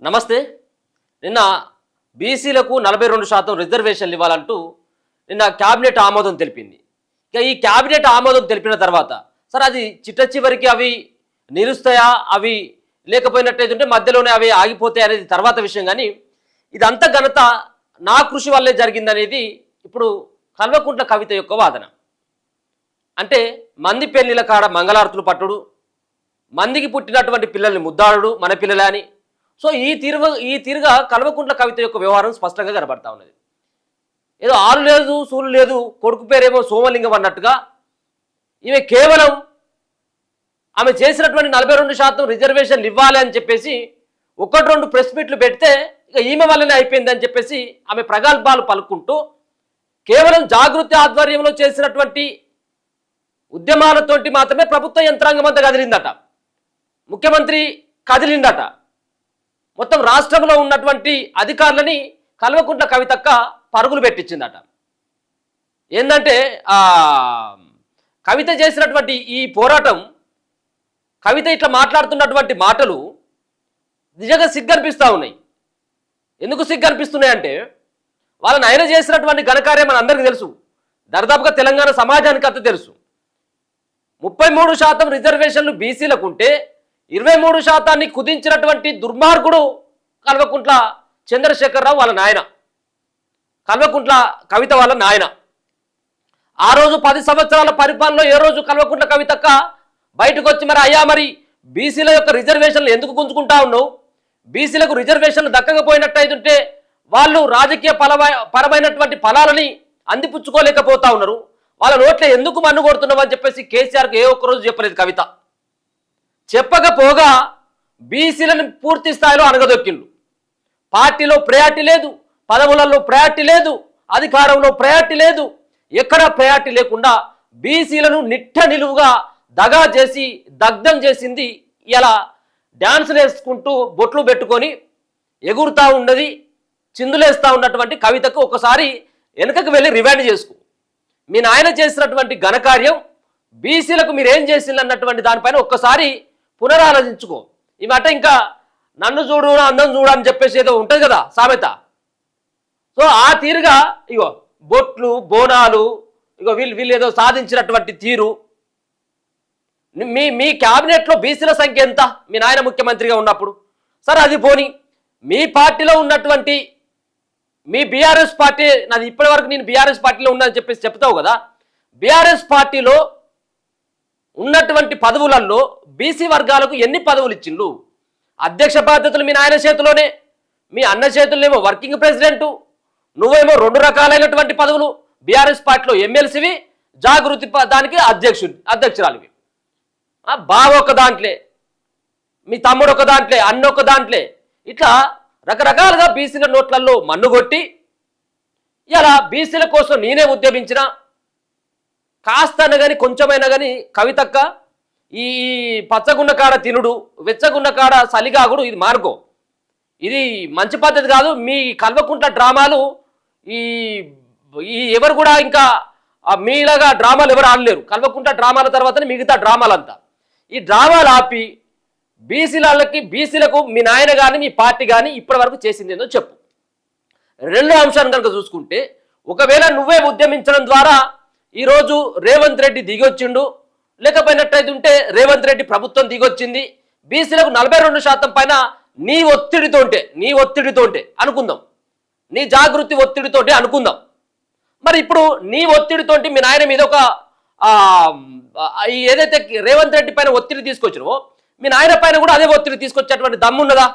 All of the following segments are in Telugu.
నమస్తే. నిన్న బీసీలకు 42% రిజర్వేషన్లు ఇవ్వాలంటూ నిన్న క్యాబినెట్ ఆమోదం తెలిపింది. ఇక ఈ క్యాబినెట్ ఆమోదం తెలిపిన తర్వాత సరే అది చివరికి అవి నిలుస్తాయా, అవి లేకపోయినట్టయితే మధ్యలోనే అవి ఆగిపోతాయి అనేది తర్వాత విషయం. కానీ ఇదంతా ఘనత నా కృషి వల్లే జరిగిందనేది ఇప్పుడు కల్వకుంట్ల కవిత యొక్క వాదన. అంటే మంది పెళ్లిల కాడ మంగళారతులు పట్టుడు, మందికి పుట్టినటువంటి పిల్లల్ని ముద్దాడు మన పిల్లలే అని. సో ఈ తీరుగా కల్వకుంట్ల కవిత యొక్క వ్యవహారం స్పష్టంగా కనబడతా ఉన్నది. ఏదో ఆరు లేదు సూలు లేదు, కొడుకు పేరేమో సోమలింగం అన్నట్టుగా ఈమె కేవలం ఆమె చేసినటువంటి 42% రిజర్వేషన్లు ఇవ్వాలి అని చెప్పేసి 1-2 ప్రెస్ మీట్లు పెడితే ఇక ఈమె వల్లనే అయిపోయిందని చెప్పేసి ఆమె ప్రగల్భాలు పలుకుంటూ కేవలం జాగృతి ఆధ్వర్యంలో చేసినటువంటి ఉద్యమాలతోటి మాత్రమే ప్రభుత్వ యంత్రాంగం అంతా కదిలిందట, ముఖ్యమంత్రి కదిలిందట, మొత్తం రాష్ట్రంలో ఉన్నటువంటి అధికారులని కల్వకుంట్ల కవితక్క పరుగులు పెట్టించిందట. ఏంటంటే కవిత చేసినటువంటి ఈ పోరాటం, కవిత ఇట్లా మాట్లాడుతున్నటువంటి మాటలు నిజంగా సిగ్గనిపిస్తూ ఉన్నాయి. ఎందుకు సిగ్గనిపిస్తున్నాయంటే వాళ్ళ నాయన చేసినటువంటి ఘనకార్యం మన అందరికీ తెలుసు, దర్దాపుగా తెలంగాణ సమాజానికి అంత తెలుసు. 33% రిజర్వేషన్లు బీసీలకు ఉంటే 23% కుదించినటువంటి దుర్మార్గుడు కల్వకుంట్ల చంద్రశేఖరరావు వాళ్ళ నాయన, కల్వకుంట్ల కవిత వాళ్ళ నాయన. ఆ రోజు 10 సంవత్సరాల పరిపాలనలో ఏ రోజు కల్వకుంట్ల కవితక్క బయటకు వచ్చి మరి అయ్యా మరి బీసీల యొక్క రిజర్వేషన్లు ఎందుకు గుంజుకుంటా ఉన్నావు, బీసీలకు రిజర్వేషన్లు దక్కకపోయినట్టయితుంటే వాళ్ళు రాజకీయ పరమైనటువంటి ఫలాలని అందిపుచ్చుకోలేకపోతా ఉన్నారు, వాళ్ళ నోట్లో ఎందుకు మన్ను కొడుతున్నావు అని చెప్పేసి కేసీఆర్కి ఏ ఒక్కరోజు చెప్పలేదు కవిత. చెప్పకపోగా బీసీలను పూర్తి స్థాయిలో అనగదొక్కిండు. పార్టీలో ప్రయారిటీ లేదు, పదవులలో ప్రయారిటీ లేదు, అధికారంలో ప్రయారిటీ లేదు, ఎక్కడ ప్రయారిటీ లేకుండా బీసీలను నిట్ట నిలువుగా దగా చేసి దగ్ధం చేసింది. ఇలా డ్యాన్సులు వేసుకుంటూ బొట్లు పెట్టుకొని ఎగురుతూ ఉన్నది, చిందులేస్తూ ఉన్నటువంటి కవితకు ఒకసారి వెనుకకు వెళ్ళి రివైండ్ చేసుకో. మీ నాయన చేసినటువంటి ఘనకార్యం బీసీలకు మీరేం చేసింది అన్నటువంటి దానిపైన ఒక్కసారి పునరాలోచించుకో. ఈ మాట ఇంకా నన్ను చూడు అందం చూడు అని చెప్పేసి ఏదో ఉంటుంది కదా సామెత. సో ఆ తీరుగా ఇగో బొట్లు బోనాలు, ఇగో వీళ్ళు ఏదో సాధించినటువంటి తీరు. మీ క్యాబినెట్లో బీసీల సంఖ్య ఎంత మీ నాయన ముఖ్యమంత్రిగా ఉన్నప్పుడు? సరే అది పోని, మీ పార్టీలో ఉన్నటువంటి మీ బీఆర్ఎస్ పార్టీ, నాది ఇప్పటి వరకు నేను బీఆర్ఎస్ పార్టీలో ఉన్నానని చెప్పేసి చెప్తావు కదా, బీఆర్ఎస్ పార్టీలో ఉన్నటువంటి పదవులలో బీసీ వర్గాలకు ఎన్ని పదవులు ఇచ్చిండ్రు? అధ్యక్ష బాధ్యతలు మీ నాయన చేతిలోనే, మీ అన్న చేతుల్లోనేమో వర్కింగ్ ప్రెసిడెంటు, నువ్వేమో 2 రకాలైనటువంటి పదవులు, బీఆర్ఎస్ పార్టీలో ఎమ్మెల్సీవి, జాగృతి దానికి అధ్యక్షురాలివి. బావ ఒక దాంట్లే, మీ తమ్ముడు ఒక దాంట్లే, అన్న ఒక దాంట్లే, ఇట్లా రకరకాలుగా బీసీల నోట్లలో మన్నుగొట్టి ఇలా బీసీల కోసం నేనే ఉద్యమించిన కాస్తన కానీ కొంచెమైనా కానీ కవితక్క ఈ పచ్చగున్న కాడ తినుడు, వెచ్చగున్న కాడ సలిగాగుడు ఇది మానుకో. ఇది మంచి పద్ధతి కాదు. మీ కల్వకుంట్ల డ్రామాలు ఈ ఎవరు కూడా ఇంకా మీలాగా డ్రామాలు ఎవరు ఆడలేరు. కల్వకుంట్ల డ్రామాల తర్వాతనే మిగతా డ్రామాలంతా. ఈ డ్రామాలు ఆపి బీసీలకు మీ నాయన కానీ మీ పార్టీ కానీ ఇప్పటి వరకు చేసింది ఏందో చెప్పు. రెండో అంశాన్ని కనుక చూసుకుంటే, ఒకవేళ నువ్వే ఉద్యమించడం ద్వారా ఈరోజు రేవంత్ రెడ్డి దిగొచ్చిండు, లేకపోయినట్టయితే ఉంటే రేవంత్ రెడ్డి ప్రభుత్వం దిగొచ్చింది, బీసీలకు 42% పైన నీ ఒత్తిడితోంటే అనుకుందాం, నీ జాగృతి ఒత్తిడితోటి అనుకుందాం. మరి ఇప్పుడు నీ ఒత్తిడితోటి మీ నాయన మీద ఒక ఏదైతే రేవంత్ రెడ్డి పైన ఒత్తిడి తీసుకొచ్చినవో మీ నాయన పైన కూడా అదే ఒత్తిడి తీసుకొచ్చేటువంటి దమ్మున్నదా?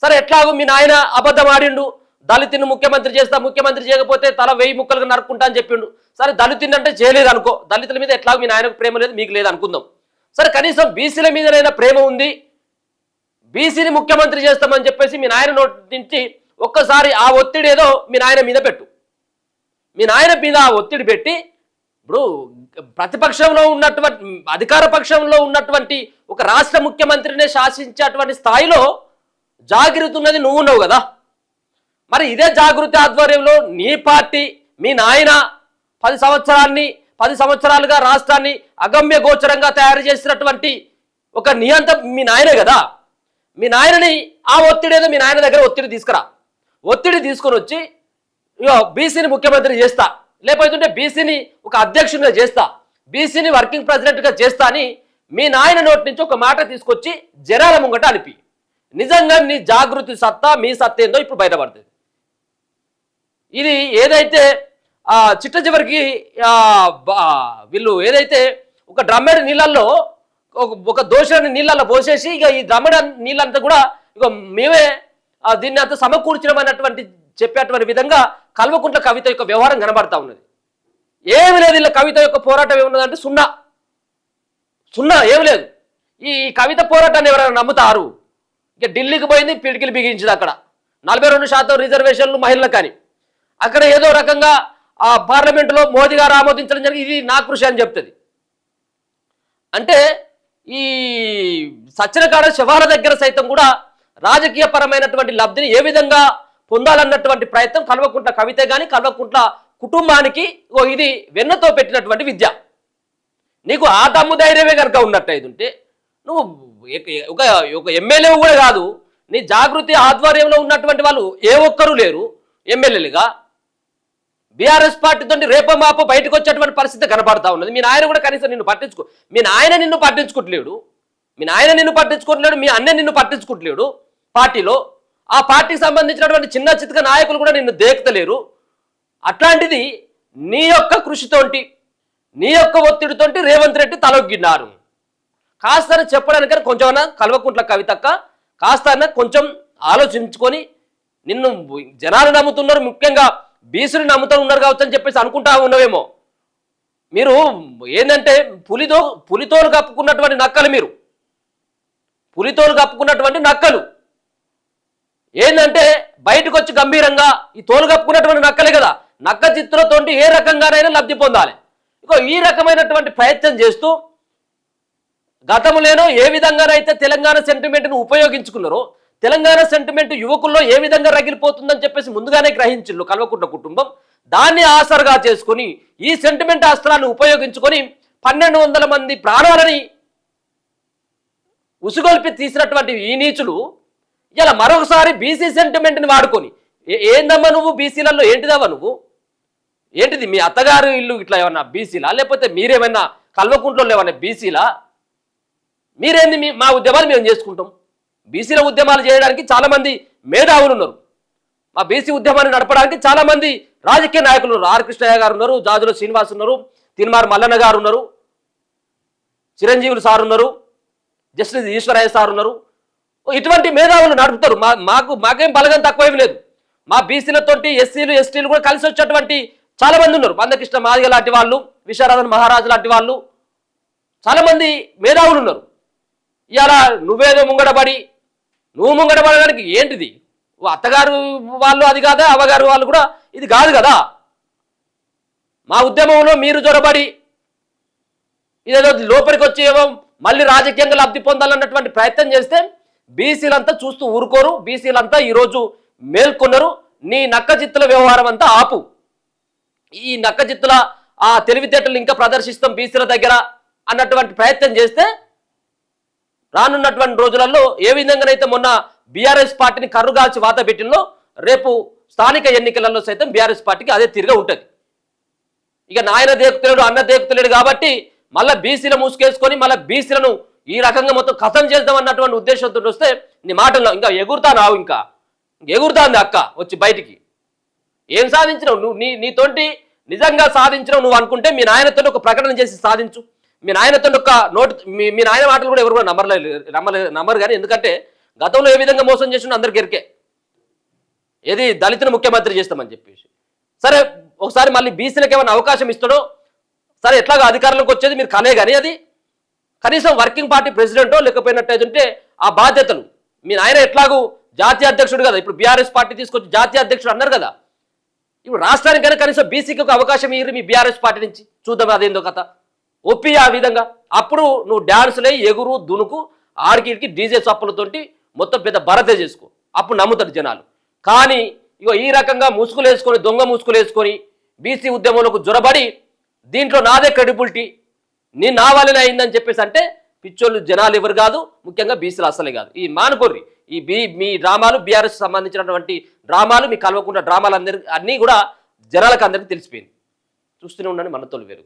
సరే ఎట్లాగో మీ నాయన అబద్ధం ఆడిండు, దళితుని ముఖ్యమంత్రి చేస్తా, ముఖ్యమంత్రి చేయకపోతే తల 1000 ముక్కలుగా నరుక్కుంటా అని చెప్పిండు. సరే దళితుని అంటే చేయలేదు అనుకో, దళితుల మీద ఎట్లాగో మీ నాయనకు ప్రేమ లేదు, మీకు లేదు అనుకుందాం. సరే కనీసం బీసీల మీదనైనా ప్రేమ ఉంది, బీసీని ముఖ్యమంత్రి చేస్తామని చెప్పేసి మీ నాయన నోటి నుంచి ఒక్కసారి ఆ ఒత్తిడి ఏదో మీ నాయన మీద పెట్టు. మీ నాయన మీద ఆ ఒత్తిడి పెట్టి, ఇప్పుడు ప్రతిపక్షంలో ఉన్నటువంటి అధికార పక్షంలో ఉన్నటువంటి ఒక రాష్ట్ర ముఖ్యమంత్రినే శాసించేటువంటి స్థాయిలో జాగృతి ఉన్నది నువ్వు ఉన్నావు కదా. మరి ఇదే జాగృతి ఆధ్వర్యంలో నీ పార్టీ మీ నాయన 10 సంవత్సరాలుగా రాష్ట్రాన్ని అగమ్య గోచరంగా తయారు చేసినటువంటి ఒక నియంత మీ నాయనే కదా. మీ నాయనని ఆ ఒత్తిడి ఏదో మీ నాయన దగ్గర ఒత్తిడి తీసుకురా, ఒత్తిడి తీసుకొని వచ్చి ఇగో బీసీని ముఖ్యమంత్రి చేస్తా, లేకపోతుంటే బీసీని ఒక అధ్యక్షునిగా చేస్తా, బీసీని వర్కింగ్ ప్రెసిడెంట్గా చేస్తా అని మీ నాయన నోటి నుంచి ఒక మాట తీసుకొచ్చి జనాల ముంగట అనిపి. నిజంగా నీ జాగృతి సత్తా, మీ సత్తా ఏందో ఇప్పుడు బయటపడుతుంది. ఇది ఏదైతే చిట్ట చివరికి వీళ్ళు ఏదైతే ఒక డ్రమ్మెడ్ నీళ్ళల్లో ఒక దోషాన్ని నీళ్ళల్లో పోసేసి ఇక ఈ డ్రమ్మెడ్ నీళ్ళంతా కూడా ఇక మేమే దీన్ని అంతా సమకూర్చడమైనటువంటి చెప్పేటువంటి విధంగా కల్వకుంట్ల కవిత యొక్క వ్యవహారం కనబడతా ఉన్నది. ఏమి లేదు, ఇలా కవిత యొక్క పోరాటం ఏమున్నదంటే సున్నా సున్నా, ఏమి లేదు. ఈ కవిత పోరాటాన్ని ఎవరైనా నమ్ముతారు? ఇక ఢిల్లీకి పోయింది, పిడికిలు బిగించింది. అక్కడ 42% రిజర్వేషన్లు మహిళలకు కానీ అక్కడ ఏదో రకంగా ఆ పార్లమెంటులో మోదీ గారు ఆమోదించడం జరిగింది. ఇది నా కృషి అని చెప్తుంది. అంటే ఈ సత్యనకాడ శవాల దగ్గర సైతం కూడా రాజకీయ పరమైనటువంటి లబ్ధిని ఏ విధంగా పొందాలన్నటువంటి ప్రయత్నం కల్వకుంట్ల కవిత కానీ కల్వకుంట్ల కుటుంబానికి ఇది వెన్నతో పెట్టినటువంటి విద్య. నీకు ఆ దమ్ము ధైర్యమే కనుక ఉన్నట్టయితే ఉంటే నువ్వు ఒక ఎమ్మెల్యే కూడా కాదు, నీ జాగృతి ఆధ్వర్యంలో ఉన్నటువంటి వాళ్ళు ఏ ఒక్కరూ లేరు ఎమ్మెల్యేలుగా. బీఆర్ఎస్ పార్టీతో రేపో మాపో బయటకు వచ్చేటువంటి పరిస్థితి కనబడతా ఉన్నది. మీ నాయన కూడా కనీసం నిన్ను మీ నాయన నిన్ను పట్టించుకోవట్లేడు, మీ అన్న నిన్ను పట్టించుకోవట్లేడు పార్టీలో. ఆ పార్టీకి సంబంధించినటువంటి చిన్న చితక నాయకులు కూడా నిన్ను దేక్తలేరు. అట్లాంటిది నీ యొక్క కృషితోటి, నీ యొక్క ఒత్తిడితోటి రేవంత్ రెడ్డి తలొగ్గిన్నారు. కాస్త చెప్పడానికైనా కొంచెం కల్వకుంట్ల కవితక్క కాస్త కొంచెం ఆలోచించుకొని, నిన్ను జనాలు నమ్ముతున్నారు, ముఖ్యంగా బీసీలు నమ్ముతూ ఉన్నారు కావచ్చు అని చెప్పేసి అనుకుంటా ఉన్నవేమో. మీరు ఏంటంటే పులితోలు కప్పుకున్నటువంటి నక్కలు, మీరు పులితోలు కప్పుకున్నటువంటి నక్కలు. ఏంటంటే బయటకు వచ్చి గంభీరంగా ఈ తోలు కప్పుకున్నటువంటి నక్కలే కదా, నక్క చిత్తులతోటి ఏ రకంగానైనా లబ్ధి పొందాలి. ఇక ఈ రకమైనటువంటి ప్రయత్నం చేస్తూ గతంలోనో ఏ విధంగానైతే తెలంగాణ సెంటిమెంట్ను ఉపయోగించుకున్నారో, తెలంగాణ సెంటిమెంట్ యువకుల్లో ఏ విధంగా రగిలిపోతుందని చెప్పేసి ముందుగానే గ్రహించిల్లు కల్వకుంట్ల కుటుంబం. దాన్ని ఆసరగా చేసుకొని ఈ సెంటిమెంట్ అస్త్రాన్ని ఉపయోగించుకొని 1200 మంది ప్రాణాలని ఉసుగొల్పి తీసినటువంటి ఈ నీచులు ఇలా మరొకసారి బీసీ సెంటిమెంట్ని వాడుకొని ఏందమ్మా నువ్వు బీసీలలో ఏంటిదమ్మా నువ్వు ఏంటిది? మీ అత్తగారు ఇల్లు ఇట్లా ఏమన్నా బీసీలా, లేకపోతే మీరేమన్నా కల్వకుంట్లో ఏమన్నా బీసీలా? మీరేంది మా ఉద్యమాలు మేము చేసుకుంటాం. బీసీల ఉద్యమాలు చేయడానికి చాలామంది మేధావులు ఉన్నారు. మా బీసీ ఉద్యమాన్ని నడపడానికి చాలామంది రాజకీయ నాయకులు ఉన్నారు. ఆర్ కృష్ణయ్య గారు ఉన్నారు, జాజుల శ్రీనివాస్ ఉన్నారు, తిన్మార్ మల్లన్న గారు ఉన్నారు, చిరంజీవులు సార్ ఉన్నారు, జస్టిస్ ఈశ్వరయ్య సార్ ఉన్నారు. ఇటువంటి మేధావులు నడుపుతారు. మాకేం బలగం తక్కువ ఏమి లేదు. మా బీసీలతోటి ఎస్సీలు ఎస్టీలు కూడా కలిసి వచ్చేటువంటి చాలా మంది ఉన్నారు. మందకృష్ణ మాదిగ లాంటి వాళ్ళు, విశారదన్ మహారాజు లాంటి వాళ్ళు, చాలామంది మేధావులు ఉన్నారు. ఇలా నువ్వేదో నువ్వు ముంగడబడడానికి ఏంటిది? అత్తగారు వాళ్ళు అది కాదా, అవ్వగారు వాళ్ళు కూడా ఇది కాదు కదా. మా ఉద్యమంలో మీరు జొరబడి ఇదేదో లోపలికి వచ్చి ఏమో మళ్ళీ రాజకీయంగా లబ్ధి పొందాలన్నటువంటి ప్రయత్నం చేస్తే బీసీలంతా చూస్తూ ఊరుకోరు. బీసీలంతా ఈరోజు మేల్కొన్నారు. నీ నక్కజిత్తుల వ్యవహారం అంతా ఆపు. ఈ నక్కజిత్తుల ఆ తెలివితేటలు ఇంకా ప్రదర్శిస్తాం బీసీల దగ్గర అన్నటువంటి ప్రయత్నం చేస్తే రానున్నటువంటి రోజులలో ఏ విధంగానైతే మొన్న బీఆర్ఎస్ పార్టీని కర్రుగాల్చి వాత పెట్టినో రేపు స్థానిక ఎన్నికలలో సైతం బీఆర్ఎస్ పార్టీకి అదే తిరిగా ఉంటుంది. ఇక నాయన దేకుతలేడు, అన్న దేకుతలేడు కాబట్టి మళ్ళీ బీసీలు మూసుకేసుకొని మళ్ళీ బీసీలను ఈ రకంగా మొత్తం కథం చేద్దాం అన్నటువంటి ఉద్దేశంతో వస్తే నీ మాటల్లో ఇంకా ఎగురుతానావు, ఇంకా ఎగురుతాంది అక్క వచ్చి బయటికి. ఏం సాధించినావు నువ్వు? నీతోటి నిజంగా సాధించినావు నువ్వు అనుకుంటే మీ నాయనతో ఒక ప్రకటన చేసి సాధించు. మీ నాయనతో ఒక మీ నాయన మాటలు కూడా ఎవరు కూడా నమ్మరు కానీ, ఎందుకంటే గతంలో ఏ విధంగా మోసం చేసినా అందరికి ఎరికే. ఏది దళితుని ముఖ్యమంత్రి చేస్తామని చెప్పేసి. సరే ఒకసారి మళ్ళీ బీసీలకు ఏమైనా అవకాశం ఇస్తాడో సరే, ఎట్లాగో అధికారంలోకి వచ్చేది మీరు కనే కానీ అది కనీసం వర్కింగ్ పార్టీ ప్రెసిడెంటో లేకపోయినట్టయితే ఆ బాధ్యతలు మీ నాయన ఎట్లాగూ జాతీయ అధ్యక్షుడు కదా, ఇప్పుడు బీఆర్ఎస్ పార్టీ తీసుకొచ్చి జాతీయ అధ్యక్షుడు అన్నారు కదా, ఇప్పుడు రాష్ట్రానికైనా కనీసం బీసీకి ఒక అవకాశం ఇయ్యి మీ బీఆర్ఎస్ పార్టీ నుంచి చూద్దాం అదేందో కథ ఒప్పి ఆ విధంగా. అప్పుడు నువ్వు డ్యాన్సులే ఎగురు దునుకు ఆడికి డీజే చప్పులతోటి మొత్తం పెద్ద భరతే చేసుకో, అప్పుడు నమ్ముతారు జనాలు. కానీ ఇగో ఈ రకంగా ముసుగులు వేసుకొని దొంగ ముసుగులు వేసుకొని బీసీ ఉద్యమంలోకి జొరబడి దీంట్లో నాదే క్రెడిబిలిటీ, నా వల్లనే అయిందని చెప్పేసి అంటే పిచ్చోళ్ళు జనాలు ఎవరు కాదు, ముఖ్యంగా బీసీలు అసలే కాదు. ఈ మానుకోర్రి ఈ మీ డ్రామాలు, బీఆర్ఎస్ సంబంధించినటువంటి డ్రామాలు, మీ కల్వకుండా డ్రామాలు అన్నీ కూడా జనాలకు అందరికీ తెలిసిపోయింది. చూస్తూనే ఉండండి మనతోలు వేరు.